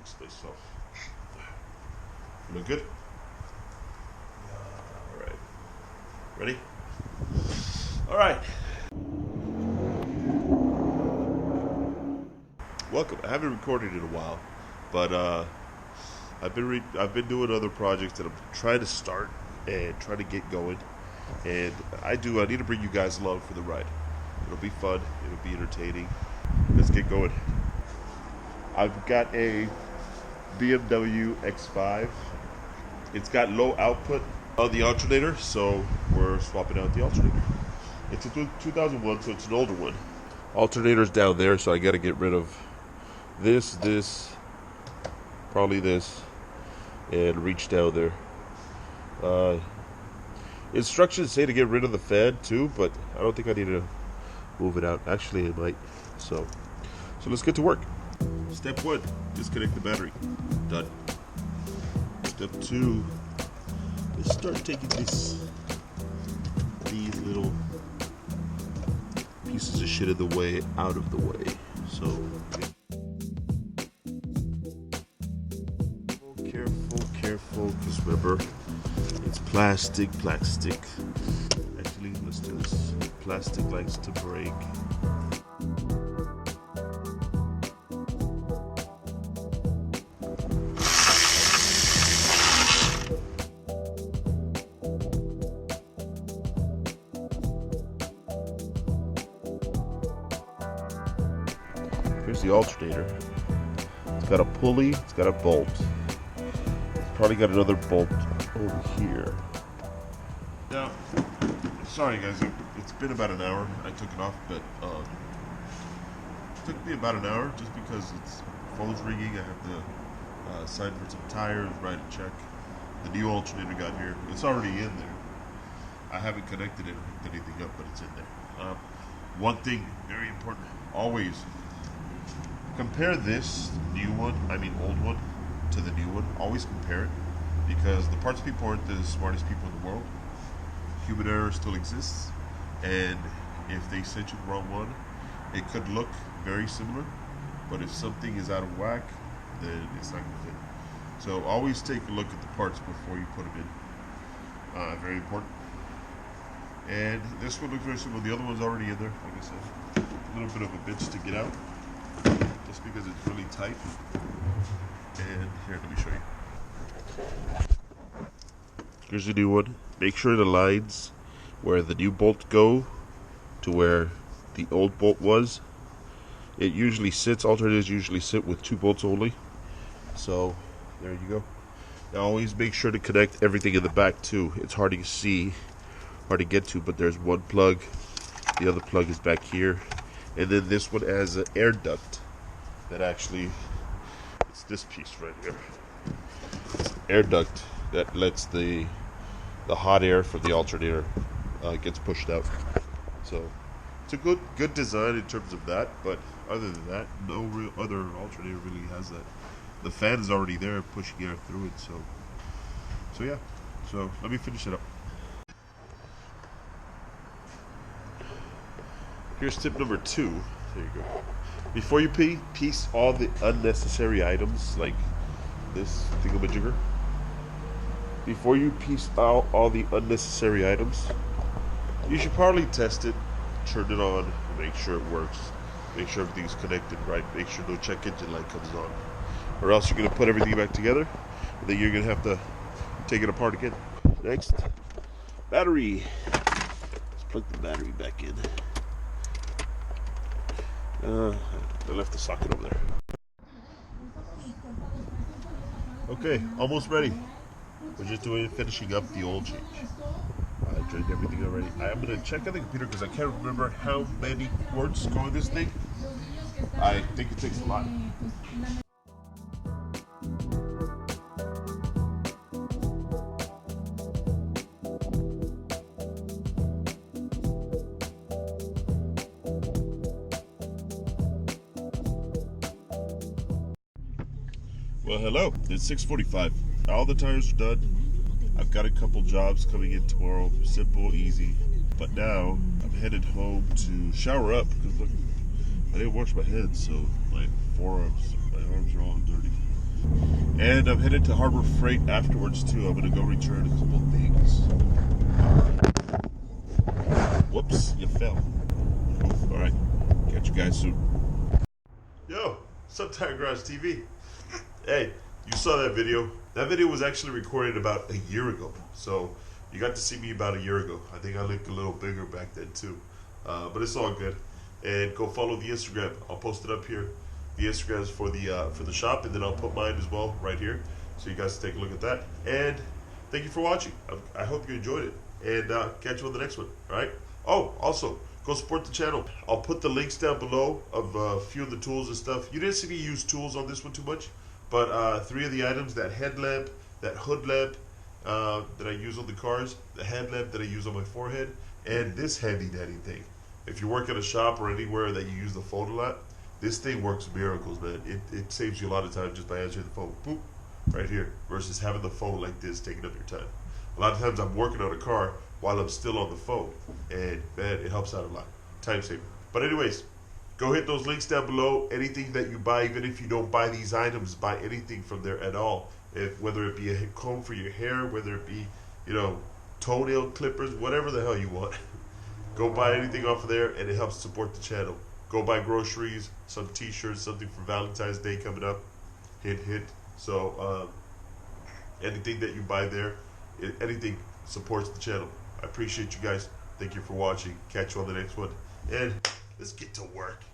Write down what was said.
fix myself. Look good? Alright. Ready? Alright. Welcome. I haven't recorded in a while, but I've been doing other projects that I'm trying to start and trying to get going. And I need to bring you guys along for the ride. It'll be fun, it'll be entertaining. Let's get going. I've got a BMW X5. It's got low output on the alternator, so we're swapping out the alternator. It's a 2001, so it's an older one. Alternator's down there, so I gotta get rid of this, probably this, and reach down there. Instructions say to get rid of the fan too, but I don't think I need to move it out. Actually, I might. So let's get to work. Step 1, disconnect the battery. Done. Step 2 is start taking these little pieces of shit out of the way. So careful, because remember, it's plastic. Actually, let's do this. Plastic likes to break. Here's the alternator. It's got a pulley, it's got a bolt. It's probably got another bolt over here. Now, sorry guys, it's been about an hour. I took it off, but it took me about an hour just because phone's ringing. I have to sign for some tires, write a check. The new alternator got here. It's already in there. I haven't connected it or hooked anything up, but it's in there. One thing, very important, always compare this old one, to the new one. Always compare it, because the parts people aren't the smartest people in the world. Human error still exists, and if they sent you the wrong one, it could look very similar, but if something is out of whack, then it's not going to fit. So always take a look at the parts before you put them in. Very important. And this one looks very similar. The other one's already in there, like I said. A little bit of a bitch to get out, just because it's really tight. And here, let me show you. Here's the new one. Make sure the lines where the new bolt go to where the old bolt was. It usually sits, alternators usually sit with 2 bolts only. So there you go. Now always make sure to connect everything in the back too. It's hard to see, hard to get to, but there's one plug. The other plug is back here. And then this one has an air duct that actually, it's this piece right here. It's an air duct that lets the hot air from the alternator gets pushed out. So it's a good design in terms of that, but other than that, no real other alternator really has that. The fan is already there pushing air through it, so yeah. So let me finish it up. Here's tip number 2. There you go. Before you piece all the unnecessary items like this thingamajigger, before you piece out all the unnecessary items, you should probably test it, turn it on, make sure it works, make sure everything's connected right, make sure no check engine light comes on, or else you're going to put everything back together, and then you're going to have to take it apart again. Next, battery. Let's plug the battery back in. I left the socket over there. Okay, almost ready. We're just finishing up the oil change. I drained everything already. I am going to check on the computer because I can't remember how many quarts go in this thing. I think it takes a lot. Well, hello. It's 6:45. All the tires are done. I've got a couple jobs coming in tomorrow. Simple, easy. But now I'm headed home to shower up because look, I didn't wash my hands, so my arms are all dirty. And I'm headed to Harbor Freight afterwards too. I'm gonna go return a couple things. Whoops, you fell. Oof, all right, catch you guys soon. Yo, sup Tire Garage TV. Hey, you saw that video. That video was actually recorded about a year ago. So you got to see me about a year ago. I think I looked a little bigger back then too. But it's all good. And go follow the Instagram. I'll post it up here. The Instagram is for the shop, and then I'll put mine as well right here, so you guys can take a look at that. And thank you for watching. I hope you enjoyed it. And catch you on the next one. All right. Oh, also go support the channel. I'll put the links down below of a few of the tools and stuff. You didn't see me use tools on this one too much, but 3 of the items: that headlamp, that hood lamp that I use on the cars, the headlamp that I use on my forehead, and this handy dandy thing. If you work at a shop or anywhere that you use the phone a lot, this thing works miracles, man. It saves you a lot of time just by answering the phone, boop, right here, versus having the phone like this taking up your time. A lot of times I'm working on a car while I'm still on the phone, and man, it helps out a lot. Time saver. But anyways, go hit those links down below. Anything that you buy, even if you don't buy these items, buy anything from there at all. Whether it be a comb for your hair, whether it be, toenail clippers, whatever the hell you want. Go buy anything off of there, and it helps support the channel. Go buy groceries, some t-shirts, something for Valentine's Day coming up. Hint, hint. So anything that you buy there, anything supports the channel. I appreciate you guys. Thank you for watching. Catch you on the next one. And let's get to work.